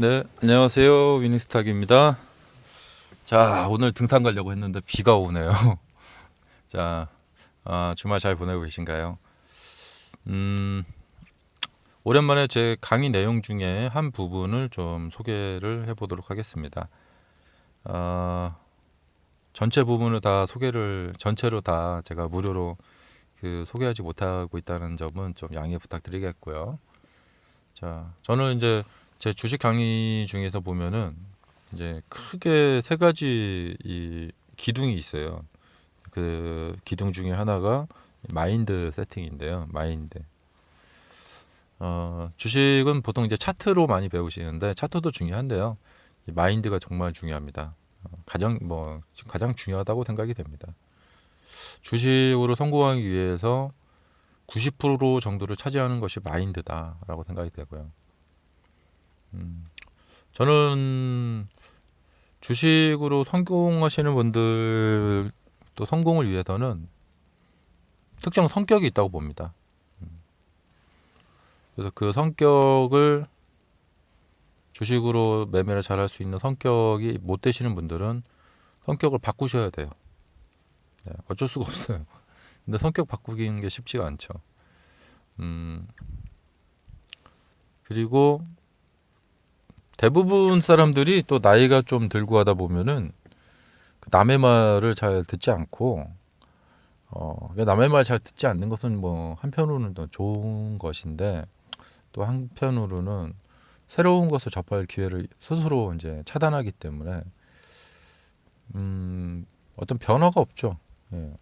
네, 안녕하세요. 위닝스탁입니다. 자, 오늘 등산 가려고 했는데 비가 오네요. 자, 주말 잘 보내고 계신가요? 음, 오랜만에 제 강의 내용 중에 한 부분을 좀 소개를 해보도록 하겠습니다. 아, 전체 부분을 다 전체로 다 제가 무료로 소개하지 못하고 있다는 점은 좀 양해 부탁드리겠고요. 자, 저는 이제 제 주식 강의 중에서 보면은 이제 크게 세 가지 이 기둥이 있어요. 그 기둥 중에 하나가 마인드 세팅인데요. 마인드. 주식은 보통 이제 차트로 많이 배우시는데 차트도 중요한데요. 이 마인드가 정말 중요합니다. 가장 중요하다고 생각이 됩니다. 주식으로 성공하기 위해서 90% 정도를 차지하는 것이 마인드다라고 생각이 되고요. 저는 주식으로 성공하시는 분들 또 성공을 위해서는 특정 성격이 있다고 봅니다. 그래서 그 성격을 주식으로 매매를 잘할 수 있는 성격이 못 되시는 분들은 성격을 바꾸셔야 돼요. 네, 어쩔 수가 없어요. 근데 성격 바꾸기는 게 쉽지가 않죠. 그리고 대부분 사람들이 또 나이가 좀 들고 하다 보면은 남의 말을 잘 듣지 않고 남의 말 잘 듣지 않는 것은 뭐 한편으로는 더 좋은 것인데 또 한편으로는 새로운 것을 접할 기회를 스스로 이제 차단하기 때문에 어떤 변화가 없죠. 예.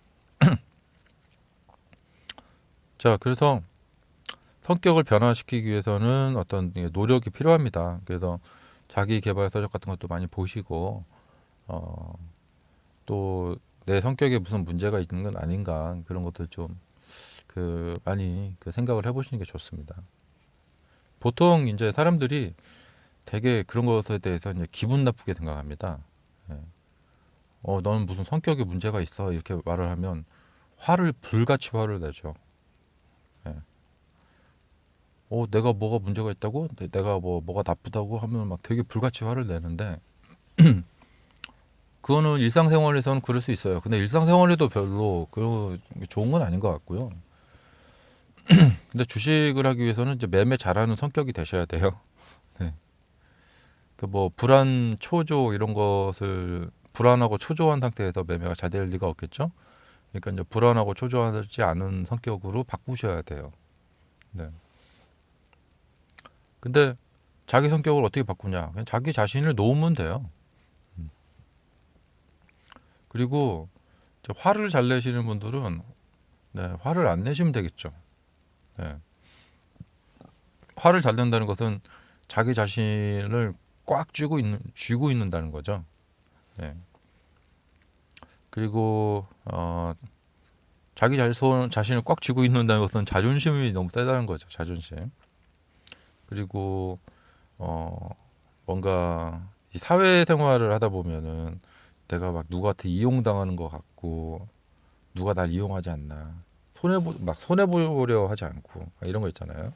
자, 그래서 성격을 변화시키기 위해서는 어떤 노력이 필요합니다. 그래서 자기 개발 서적 같은 것도 많이 보시고 또 내 성격에 무슨 문제가 있는 건 아닌가 그런 것도 좀 많이 생각을 해보시는 게 좋습니다. 보통 이제 사람들이 되게 그런 것에 대해서 이제 기분 나쁘게 생각합니다. 예. 너는 무슨 성격에 문제가 있어 이렇게 말을 하면 불같이 화를 내죠. 예. 내가 뭐가 문제가 있다고? 내가 뭐가 나쁘다고 하면 막 되게 불같이 화를 내는데 그거는 일상생활에서는 그럴 수 있어요. 근데 일상생활에도 별로 좋은 건 아닌 것 같고요. 근데 주식을 하기 위해서는 이제 매매 잘하는 성격이 되셔야 돼요. 네. 불안, 초조 이런 것을 불안하고 초조한 상태에서 매매가 잘 될 리가 없겠죠. 그러니까 이제 불안하고 초조하지 않은 성격으로 바꾸셔야 돼요. 네. 근데 자기 성격을 어떻게 바꾸냐? 그냥 자기 자신을 놓으면 돼요. 그리고 화를 잘 내시는 분들은 화를 안 내시면 되겠죠. 네. 화를 잘 낸다는 것은 자기 자신을 꽉 쥐고 있는다는 거죠. 네. 그리고 자신을 꽉 쥐고 있는다는 것은 자존심이 너무 세다는 거죠. 자존심. 그리고 뭔가 이 사회생활을 하다 보면은 내가 막 누구한테 이용당하는 것 같고 누가 날 이용하지 않나 손해 보려 하지 않고 이런 거 있잖아요.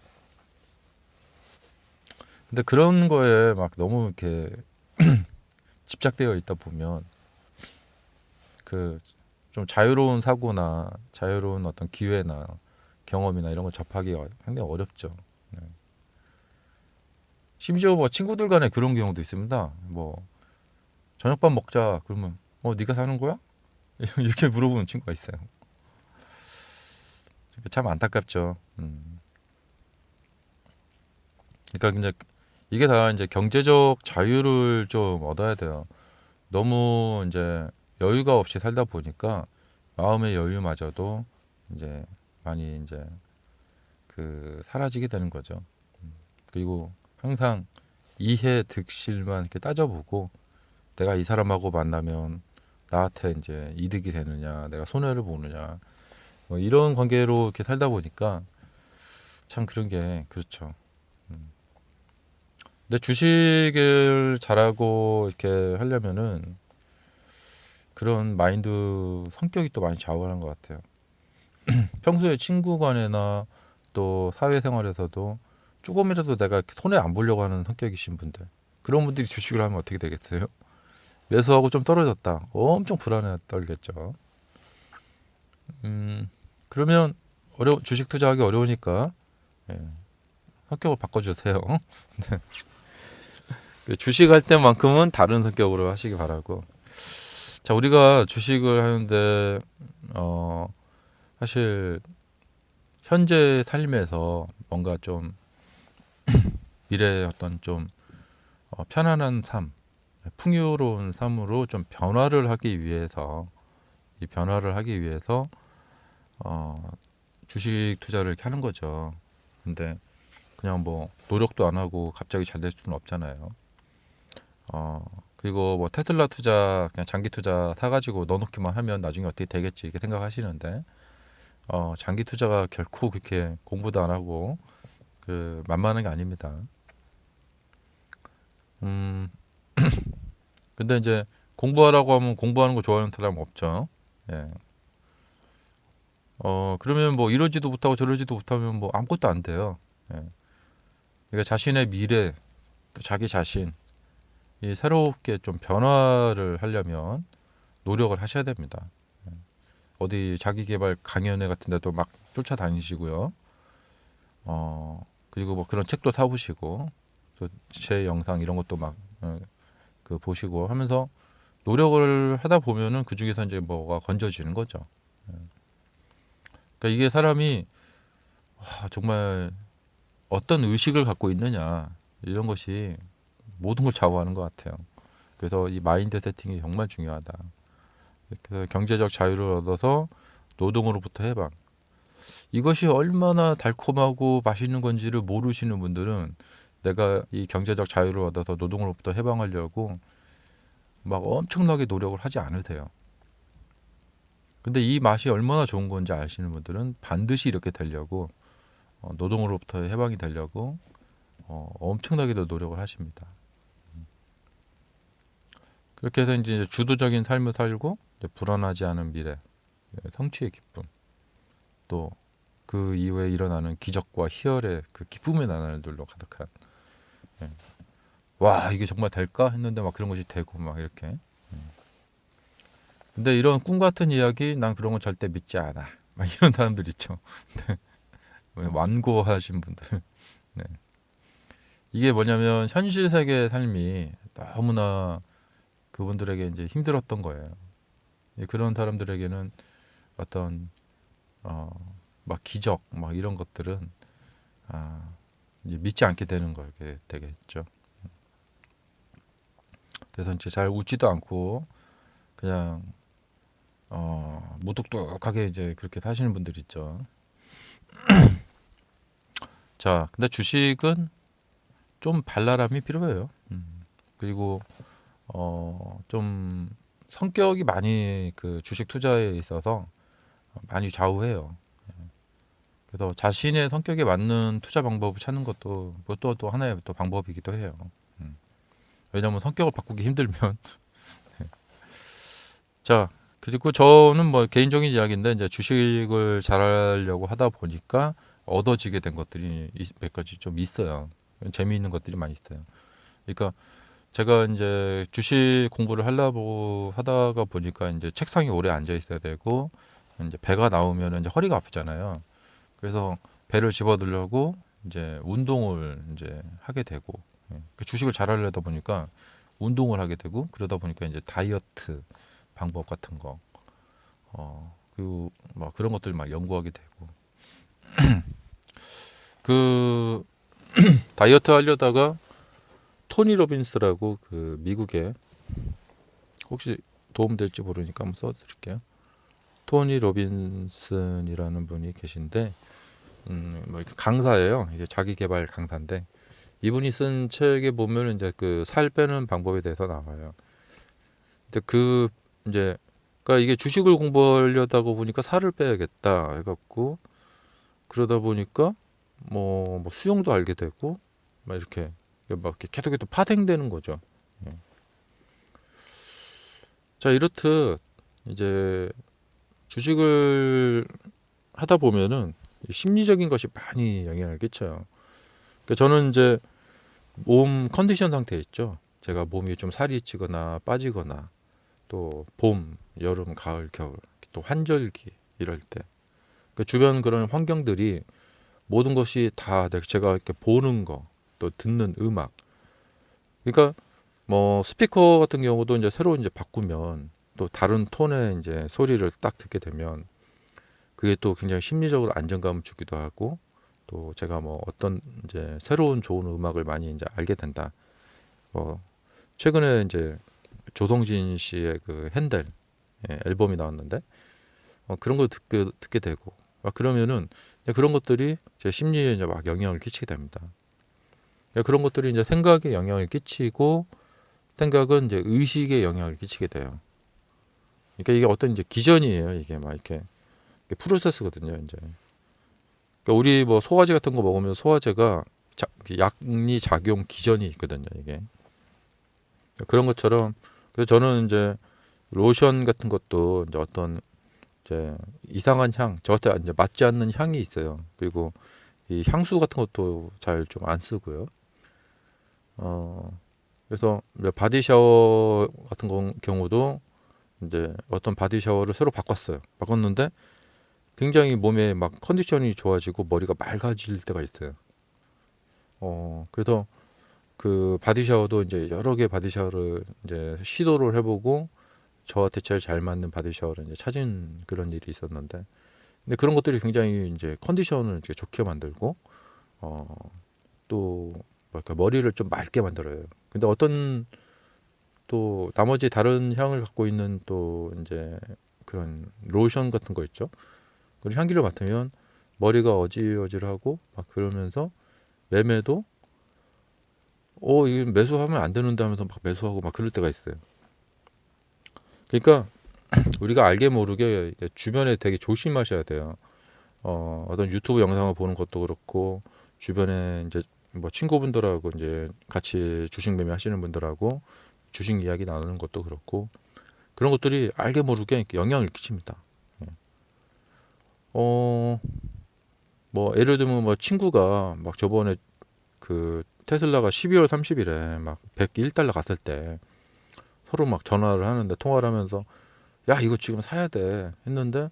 근데 그런 거에 막 너무 이렇게 집착되어 있다 보면 좀 자유로운 사고나 자유로운 어떤 기회나 경험이나 이런 걸 접하기가 상당히 어렵죠. 네. 심지어 뭐 친구들 간에 그런 경우도 있습니다. 뭐 저녁밥 먹자 그러면 네가 사는 거야? 이렇게 물어보는 친구가 있어요. 참 안타깝죠. 그러니까 이제 이게 다 이제 경제적 자유를 좀 얻어야 돼요. 너무 이제 여유가 없이 살다 보니까 마음의 여유마저도 이제 많이 이제 사라지게 되는 거죠. 그리고 항상 이해 득실만 이렇게 따져보고 내가 이 사람하고 만나면 나한테 이제 이득이 되느냐, 내가 손해를 보느냐, 뭐 이런 관계로 이렇게 살다 보니까 참 그런 게 그렇죠. 근데 주식을 잘하고 이렇게 하려면은 그런 마인드 성격이 또 많이 좌우하는 것 같아요. 평소에 친구 간에나 또 사회생활에서도 조금이라도 내가 손해 안 보려고 하는 성격이신 분들 그런 분들이 주식을 하면 어떻게 되겠어요? 매수하고 좀 떨어졌다. 엄청 불안해 떨겠죠. 그러면 주식 투자하기 어려우니까 예, 성격을 바꿔주세요. 주식할 때만큼은 다른 성격으로 하시기 바라고. 자, 우리가 주식을 하는데 사실 현재 삶에서 뭔가 좀 미래의 어떤 좀 편안한 삶, 풍요로운 삶으로 좀 변화를 하기 위해서 이 변화를 하기 위해서 주식 투자를 이렇게 하는 거죠. 근데 그냥 뭐 노력도 안 하고 갑자기 잘 될 수는 없잖아요. 그리고 뭐 테슬라 투자 그냥 장기 투자 사가지고 넣어놓기만 하면 나중에 어떻게 되겠지 이렇게 생각하시는데 장기 투자가 결코 그렇게 공부도 안 하고 그 만만한 게 아닙니다. 음, 근데 이제 공부하라고 하면 공부하는 거 좋아하는 사람 없죠. 예. 그러면 뭐 이러지도 못하고 저러지도 못하면 뭐 아무것도 안 돼요. 예. 그러니까 자신의 미래, 또 자기 자신, 이 새롭게 좀 변화를 하려면 노력을 하셔야 됩니다. 어디 자기 개발 강연회 같은 데도 막 쫓아다니시고요. 그리고 뭐 그런 책도 사보시고, 또 제 영상 이런 것도 막 그 보시고 하면서 노력을 하다 보면은 그 중에서 이제 뭐가 건져지는 거죠. 그러니까 이게 사람이 정말 어떤 의식을 갖고 있느냐 이런 것이 모든 걸 좌우하는 것 같아요. 그래서 이 마인드 세팅이 정말 중요하다. 그래서 경제적 자유를 얻어서 노동으로부터 해방. 이것이 얼마나 달콤하고 맛있는 건지를 모르시는 분들은 내가 이 경제적 자유를 얻어서 노동으로부터 해방하려고 막 엄청나게 노력을 하지 않으세요. 근데 이 맛이 얼마나 좋은 건지 아시는 분들은 반드시 이렇게 되려고 노동으로부터 해방이 되려고 엄청나게도 노력을 하십니다. 그렇게 해서 이제 주도적인 삶을 살고 이제 불안하지 않은 미래, 성취의 기쁨, 또 그 이후에 일어나는 기적과 희열의 그 기쁨의 나날들로 가득한. 예. 와 이게 정말 될까 했는데 막 그런 것이 되고 막 이렇게. 근데 이런 꿈 같은 이야기 난 그런 건 절대 믿지 않아. 막 이런 사람들 있죠. 완고하신 분들. 네. 이게 뭐냐면 현실 세계의 삶이 너무나 그분들에게 이제 힘들었던 거예요. 그런 사람들에게는 어떤 막 기적 막 이런 것들은 이제 믿지 않게 되는 거게 되겠죠. 그래서 이제 잘 웃지도 않고 그냥 무뚝뚝하게 이제 그렇게 사시는 분들 있죠. 자, 근데 주식은 좀 발랄함이 필요해요. 그리고 좀 성격이 많이 그 주식 투자에 있어서 많이 좌우해요. 그래서 자신의 성격에 맞는 투자 방법을 찾는 것도 또 하나의 또 방법이기도 해요. 왜냐하면 성격을 바꾸기 힘들면 자 그리고 저는 뭐 개인적인 이야기인데 이제 주식을 잘하려고 하다 보니까 얻어지게 된 것들이 몇 가지 좀 있어요. 재미있는 것들이 많이 있어요. 그러니까 제가 이제 주식 공부를 하려고 하다가 보니까 이제 책상에 오래 앉아 있어야 되고 이제 배가 나오면 이제 허리가 아프잖아요. 그래서 배를 집어들려고 이제 운동을 이제 하게 되고 그 주식을 잘 하려다 보니까 운동을 하게 되고 그러다 보니까 이제 다이어트 방법 같은 거 그리고 막 그런 것들 막 연구하게 되고 그 다이어트 하려다가 토니 로빈스라고 그 미국의 혹시 도움 될지 모르니까 한번 써드릴게요. 토니 로빈슨이라는 분이 계신데 뭐 이렇게 강사예요. 이게 자기 개발 강사인데 이분이 쓴 책에 보면 이제 그 살 빼는 방법에 대해서 나와요. 근데 그 이제 그러니까 이게 주식을 공부하려다가 보니까 살을 빼야겠다 해갖고 그러다 보니까 뭐 수영도 알게 되고 막 이렇게 계속 파생되는 거죠. 예. 자 이렇듯 이제 주식을 하다 보면은 심리적인 것이 많이 영향을 끼쳐요. 그러니까 저는 이제 몸 컨디션 상태 있죠. 제가 몸이 좀 살이 찌거나 빠지거나 또 봄, 여름, 가을, 겨울 또 환절기 이럴 때 그 주변 그런 환경들이 모든 것이 다 제가 이렇게 보는 거 또 듣는 음악 그러니까 뭐 스피커 같은 경우도 이제 새로 이제 바꾸면 또 다른 톤의 이제 소리를 딱 듣게 되면 그게 또 굉장히 심리적으로 안정감을 주기도 하고 또 제가 뭐 어떤 이제 새로운 좋은 음악을 많이 이제 알게 된다. 뭐 최근에 이제 조동진 씨의 그 핸델 앨범이 나왔는데 그런 거 듣게 되고 막 그러면은 그런 것들이 제 심리에 이제 막 영향을 끼치게 됩니다. 그런 것들이 이제 생각에 영향을 끼치고 생각은 이제 의식에 영향을 끼치게 돼요. 그러니까 이게 어떤 이제 기전이에요. 이게 막 이렇게 프로세스거든요. 이제 그러니까 우리 뭐 소화제 같은 거 먹으면 소화제가 약리 작용 기전이 있거든요. 이게 그런 것처럼 그래서 저는 이제 로션 같은 것도 이제 어떤 이제 이상한 향, 저한테 이제 맞지 않는 향이 있어요. 그리고 이 향수 같은 것도 잘 좀 안 쓰고요. 그래서 이제 바디 샤워 같은 경우도 이제 어떤 바디 샤워를 새로 바꿨어요. 바꿨는데 굉장히 몸에 막 컨디션이 좋아지고 머리가 맑아질 때가 있어요. 그래서 그 바디 샤워도 이제 여러 개 바디 샤워를 이제 시도를 해보고 저한테 제일 잘 맞는 바디 샤워를 이제 찾은 그런 일이 있었는데, 근데 그런 것들이 굉장히 이제 컨디션을 이렇게 좋게 만들고, 또 뭐랄까 머리를 좀 맑게 만들어요. 근데 어떤 또 나머지 다른 향을 갖고 있는 또 이제 그런 로션 같은 거 있죠. 그리고 향기를 맡으면 머리가 어질어질하고 막 그러면서 매매도 이게 매수하면 안 되는데 하면서 막 매수하고 막 그럴 때가 있어요. 그러니까 우리가 알게 모르게 주변에 되게 조심하셔야 돼요. 어떤 유튜브 영상을 보는 것도 그렇고 주변에 이제 뭐 친구분들하고 이제 같이 주식 매매 하시는 분들하고 주식 이야기 나누는 것도 그렇고 그런 것들이 알게 모르게 영향을 끼칩니다. 어, 뭐 예를 들면 뭐 친구가 막 저번에 그 테슬라가 12월 30일에 막 101달러 갔을 때 서로 막 전화를 하는데 통화를 하면서 야 이거 지금 사야 돼 했는데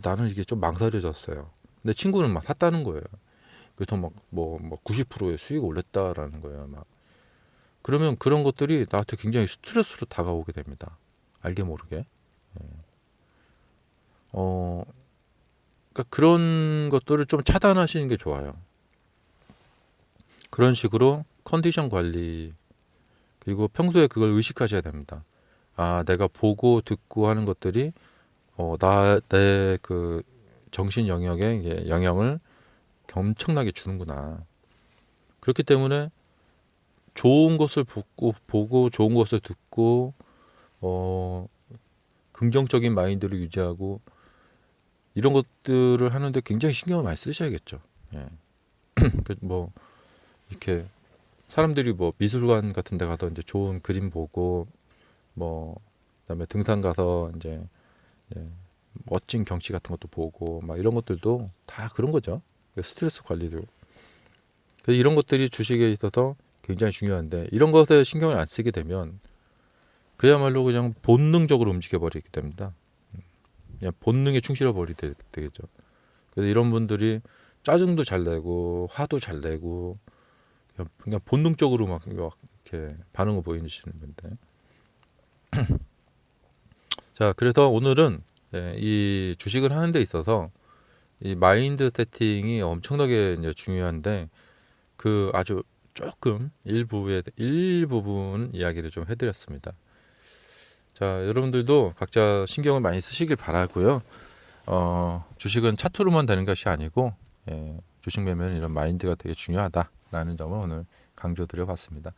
나는 이게 좀 망설여졌어요. 근데 친구는 막 샀다는 거예요. 그래서 막 90%의 수익 올렸다라는 거예요. 막 그러면 그런 것들이 나한테 굉장히 스트레스로 다가오게 됩니다. 알게 모르게. 어, 그러니까 그런 것들을 좀 차단하시는 게 좋아요. 그런 식으로 컨디션 관리 그리고 평소에 그걸 의식하셔야 됩니다. 내가 보고 듣고 하는 것들이 내 그 정신 영역에 이게 영향을 엄청나게 주는구나. 그렇기 때문에 좋은 것을 보고 좋은 것을 듣고 어, 긍정적인 마인드를 유지하고 이런 것들을 하는데 굉장히 신경을 많이 쓰셔야겠죠. 예. 뭐 이렇게 사람들이 뭐 미술관 같은 데 가서 이제 좋은 그림 보고 뭐 그다음에 등산 가서 이제 예, 멋진 경치 같은 것도 보고 막 이런 것들도 다 그런 거죠. 스트레스 관리도 이런 것들이 주식에 있어서 굉장히 중요한데 이런 것에 신경을 안 쓰게 되면 그야말로 그냥 본능적으로 움직여 버리게 됩니다. 그냥 본능에 충실해 버리게 되겠죠. 그래서 이런 분들이 짜증도 잘 내고 화도 잘 내고 그냥 본능적으로 막 이렇게 반응을 보이시는 건데. 자, 그래서 오늘은 이 주식을 하는 데 있어서 이 마인드 세팅이 엄청나게 이제 중요한데 그 아주 조금 일부분 이야기를 좀 해드렸습니다. 자, 여러분들도 각자 신경을 많이 쓰시길 바라고요. 주식은 차트로만 되는 것이 아니고 주식 매매는 이런 마인드가 되게 중요하다라는 점을 오늘 강조드려봤습니다.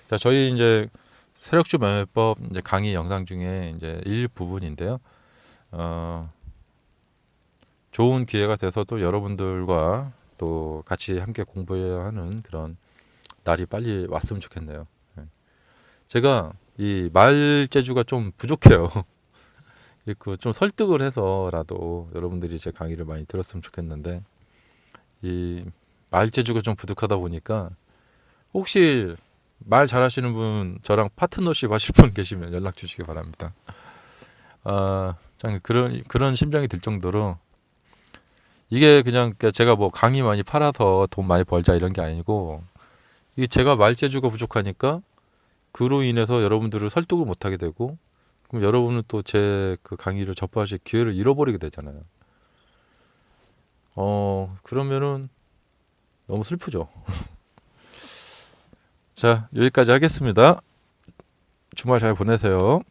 자, 저희 이제 세력주 매매법 이제 강의 영상 중에 이제 일부분인데요. 좋은 기회가 돼서도 여러분들과 또 같이 함께 공부해야 하는 그런 날이 빨리 왔으면 좋겠네요. 제가 이 말재주가 좀 부족해요. 그 좀 설득을 해서라도 여러분들이 제 강의를 많이 들었으면 좋겠는데 이 말재주가 좀 부족하다 보니까 혹시 말 잘하시는 분, 저랑 파트너십 하실 분 계시면 연락 주시기 바랍니다. 참 그런 심정이 들 정도로 이게 그냥 제가 뭐 강의 많이 팔아서 돈 많이 벌자 이런 게 아니고, 이게 제가 말재주가 부족하니까 그로 인해서 여러분들을 설득을 못 하게 되고, 그럼 여러분은 또 제 그 강의를 접하실 기회를 잃어버리게 되잖아요. 그러면은 너무 슬프죠. 자, 여기까지 하겠습니다. 주말 잘 보내세요.